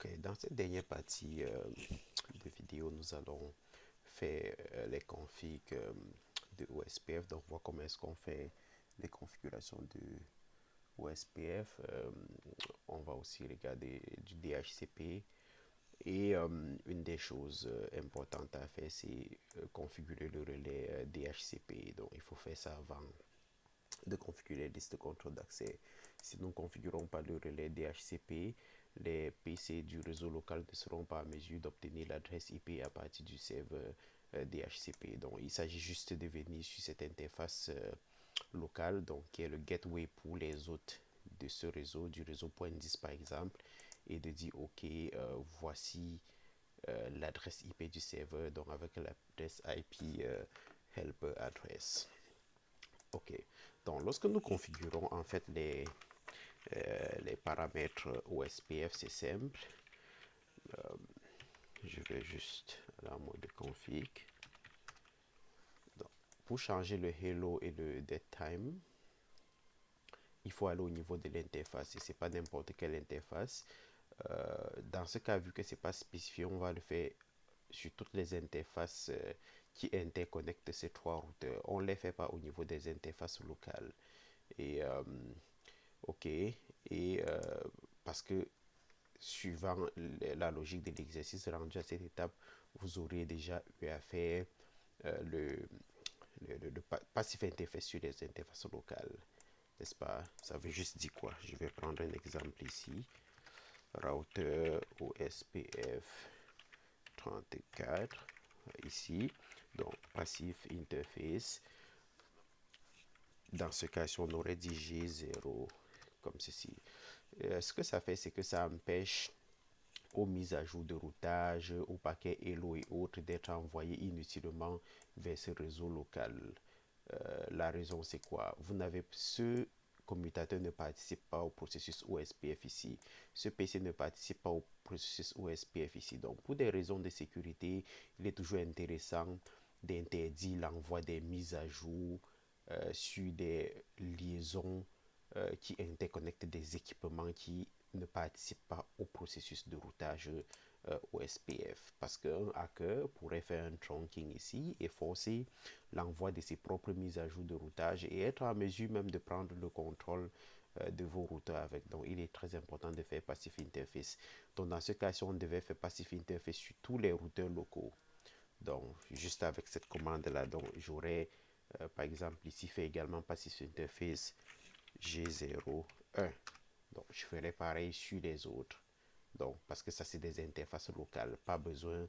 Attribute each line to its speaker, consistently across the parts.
Speaker 1: Ok, dans cette dernière partie de vidéo, nous allons faire les configs de OSPF. Donc, voir comment est-ce qu'on fait les configurations de OSPF. On va aussi regarder du DHCP. Et une des choses importantes à faire, c'est configurer le relais DHCP. Donc, il faut faire ça avant de configurer les listes de contrôle d'accès. Si nous ne configurons pas le relais DHCP, les PC du réseau local ne seront pas en mesure d'obtenir l'adresse IP à partir du serveur DHCP. Donc, il s'agit juste de venir sur cette interface locale, donc qui est le gateway pour les hôtes de ce réseau, du réseau .10 par exemple, et de dire OK, voici l'adresse IP du serveur, donc avec l'adresse IP helper address. OK. Donc, lorsque nous configurons en fait les paramètres OSPF, c'est simple. Je vais juste aller en mode config. Donc, pour changer le hello et le dead time, il faut aller au niveau de l'interface et c'est pas n'importe quelle interface. Dans ce cas, vu que c'est pas spécifié, on va le faire sur toutes les interfaces qui interconnectent ces trois routeurs. On ne les fait pas au niveau des interfaces locales. Et ok, et parce que suivant la logique de l'exercice rendu à cette étape, vous aurez déjà eu à faire le passif interface sur les interfaces locales, n'est-ce pas? Ça veut juste dire quoi? Je vais prendre un exemple ici. Router OSPF 34, ici. Donc, passif interface. Dans ce cas, si on aurait dit G0 comme ceci, ce que ça fait, c'est que ça empêche aux mises à jour de routage, aux paquets Hello et autres d'être envoyés inutilement vers ce réseau local. La raison, c'est quoi? Vous n'avez ce commutateur ne participe pas au processus OSPF ici. Ce PC ne participe pas au processus OSPF ici. Donc, pour des raisons de sécurité, il est toujours intéressant d'interdire l'envoi des mises à jour sur des liaisons qui interconnectent des équipements qui ne participent pas au processus de routage OSPF. Parce qu'un hacker pourrait faire un trunking ici et forcer l'envoi de ses propres mises à jour de routage et être en mesure même de prendre le contrôle de vos routeurs avec. Donc, il est très important de faire passif interface. Donc, dans ce cas, si on devait faire passif interface sur tous les routeurs locaux, donc, juste avec cette commande-là, donc j'aurais, par exemple, ici fait également passif interface G01. Donc, je ferai pareil sur les autres. Donc, parce que ça, c'est des interfaces locales. Pas besoin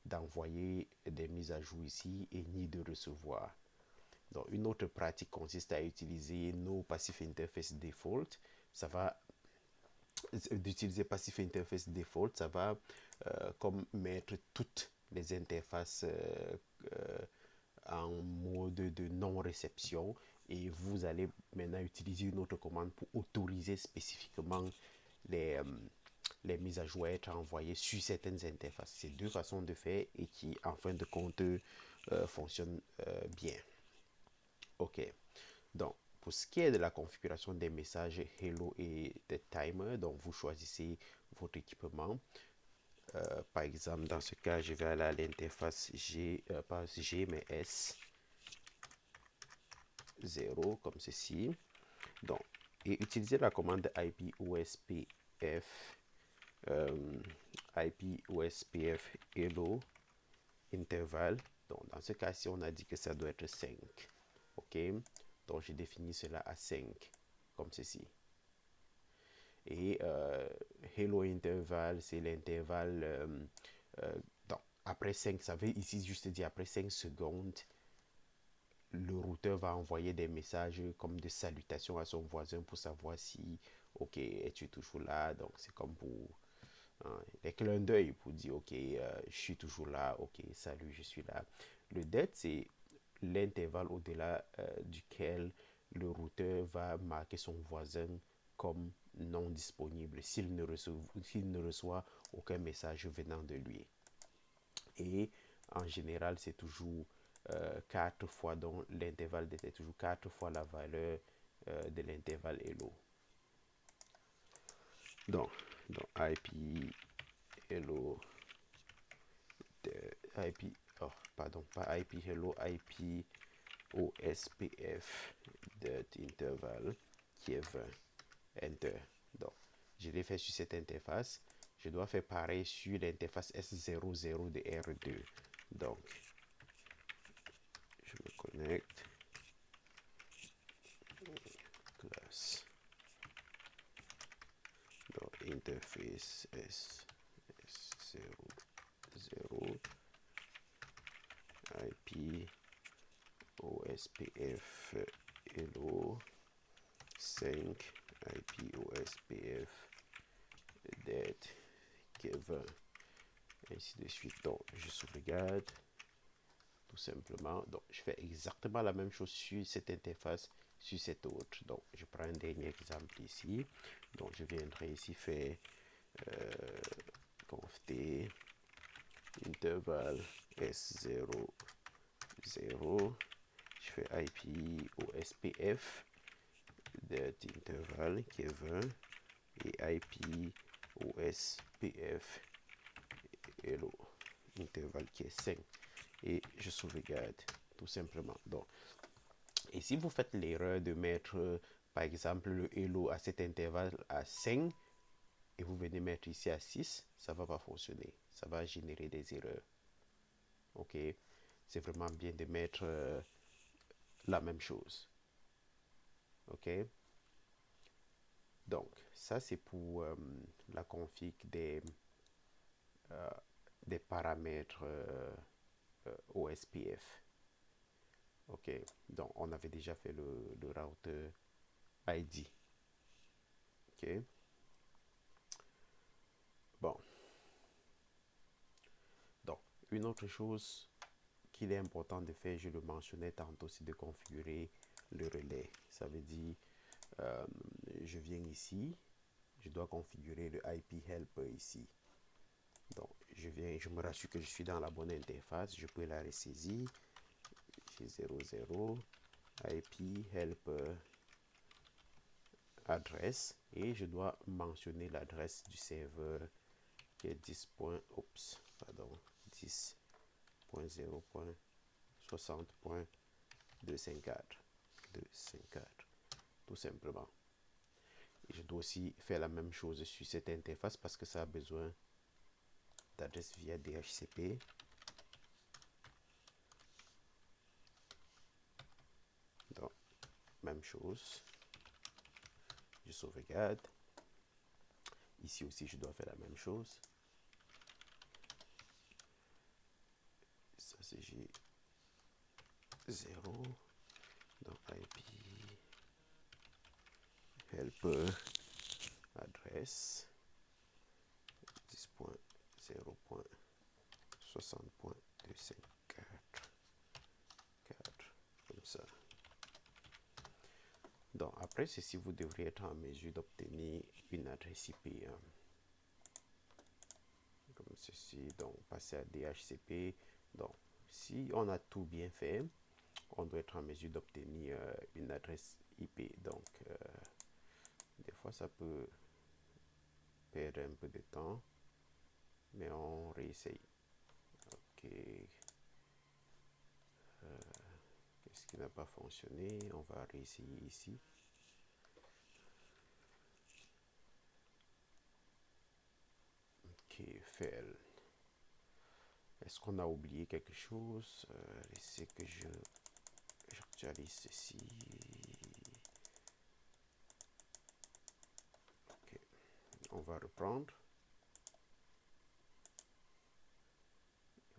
Speaker 1: d'envoyer des mises à jour ici et ni de recevoir. Donc, une autre pratique consiste à utiliser nos passif interface default. Ça va d'utiliser passif interface default, ça va comme mettre toutes les interfaces en mode de non-réception et vous allez maintenant utiliser une autre commande pour autoriser spécifiquement les, euh, les mises à jour à être envoyées sur certaines interfaces. C'est deux façons de faire et qui, en fin de compte, fonctionnent bien. OK. Donc, pour ce qui est de la configuration des messages Hello et des timers, donc vous choisissez votre équipement. Par exemple, dans ce cas, je vais aller à l'interface G, pas G, mais S0, comme ceci. Donc, et utiliser la commande IP OSPF, IP OSPF Hello intervalle. Donc, dans ce cas-ci, on a dit que ça doit être 5. OK? Donc, j'ai défini cela à 5, comme ceci. Et hello intervalle, c'est l'intervalle. Donc, après 5, ça veut ici juste dire après 5 secondes, le routeur va envoyer des messages comme des salutations à son voisin pour savoir si, ok, es-tu toujours là? Donc, c'est comme pour les clins d'œil pour dire, ok, je suis toujours là, ok, salut, je suis là. Le dead, c'est l'intervalle au-delà duquel le routeur va marquer son voisin comme non disponible s'il ne reçoit aucun message venant de lui. Et en général, c'est toujours 4 fois, donc l'intervalle était toujours 4 fois la valeur de l'intervalle hello. Donc, IP hello IP, oh, pardon, pas IP hello, IP OSPF d'intervalle qui est 20. Enter. Donc, je l'ai fait sur cette interface. Je dois faire pareil sur l'interface S00 de R2. Donc, je me connecte. Classe. Donc, interface S00 IP OSPF hello 5 IP OSPF date Kevin, ainsi de suite. Donc, je sauvegarde tout simplement. Donc, je fais exactement la même chose sur cette interface, sur cette autre. Donc, je prends un dernier exemple ici. Donc, je viendrai ici faire conft intervalle S00. Je fais IP OSPF d'intervalle qui est 20 et IP OSPF hello intervalle qui est 5 et je sauvegarde tout simplement. Donc, et si vous faites l'erreur de mettre par exemple le hello à cet intervalle à 5 et vous venez mettre ici à 6, ça va pas fonctionner, ça va générer des erreurs. Ok, c'est vraiment bien de mettre la même chose. Ok, donc ça c'est pour la config des paramètres OSPF. Ok, donc on avait déjà fait le router ID. Ok, bon, donc une autre chose qu'il est important de faire, je le mentionnais tantôt, c'est de configurer le relais. Ça veut dire, je viens ici, je dois configurer le IP helper ici. Donc, je me rassure que je suis dans la bonne interface, je peux la ressaisir. J'ai 00 IP helper adresse et je dois mentionner l'adresse du serveur qui est 10.60.254 tout simplement. Et je dois aussi faire la même chose sur cette interface parce que ça a besoin d'adresse via DHCP. Donc, même chose. Je sauvegarde. Ici aussi, je dois faire la même chose. Ça, c'est G0. Donc, IP helper adresse 10.0.60.254 comme ça. Donc, après ceci, vous devriez être en mesure d'obtenir une adresse IP comme ceci. Donc, passer à DHCP. Donc, si on a tout bien fait, on doit être en mesure d'obtenir une adresse IP. Donc, des fois, ça peut perdre un peu de temps, mais on réessaye. Ok. Qu'est-ce qui n'a pas fonctionné? On va réessayer ici. Ok, fail. Est-ce qu'on a oublié quelque chose? C'est que j'actualise ceci. Ok, on va reprendre.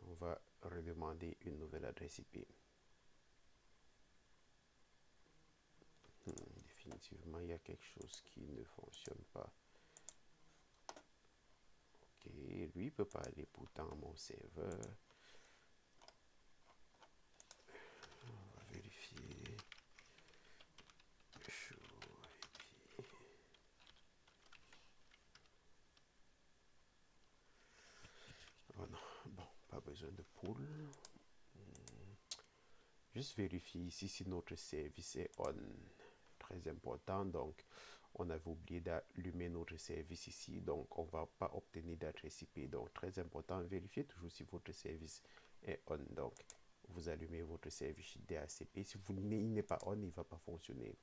Speaker 1: On va redemander une nouvelle adresse IP. Définitivement, il y a quelque chose qui ne fonctionne pas. Ok, lui ne peut pas aller pourtant à mon serveur. On va vérifier. Show IP. Oh non, bon, pas besoin de pool. Juste vérifier ici si notre service est on. Très important. Donc, on avait oublié d'allumer notre service ici, donc on ne va pas obtenir d'adresse IP. Donc très important, vérifiez toujours si votre service est on. Donc vous allumez votre service DHCP. Si il n'est pas on, il ne va pas fonctionner.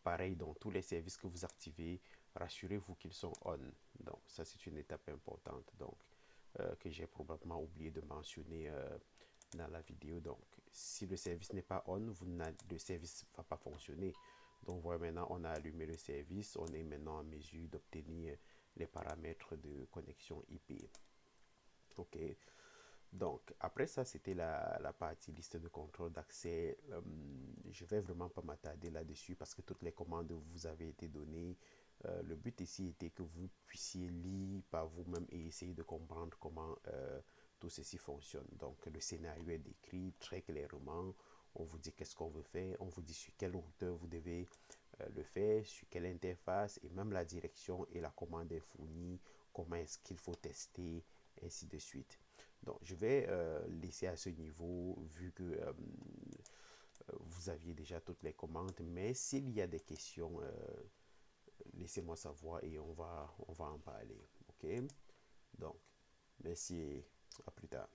Speaker 1: Pareil, dans tous les services que vous activez, rassurez-vous qu'ils sont on. Donc ça c'est une étape importante, donc que j'ai probablement oublié de mentionner dans la vidéo. Donc si le service n'est pas on, le service ne va pas fonctionner. Donc voilà, maintenant on a allumé le service, on est maintenant en mesure d'obtenir les paramètres de connexion IP. Ok, donc après ça c'était la partie liste de contrôle d'accès. Je vais vraiment pas m'attarder là-dessus parce que toutes les commandes vous avez été données. Le but ici était que vous puissiez lire par vous-même et essayer de comprendre comment tout ceci fonctionne. Donc le scénario est décrit très clairement. On vous dit qu'est-ce qu'on veut faire, on vous dit sur quel routeur vous devez le faire, sur quelle interface, et même la direction et la commande est fournie, comment est-ce qu'il faut tester, ainsi de suite. Donc je vais laisser à ce niveau vu que vous aviez déjà toutes les commandes, mais s'il y a des questions, laissez-moi savoir et on va en parler. Ok? Donc, merci, à plus tard.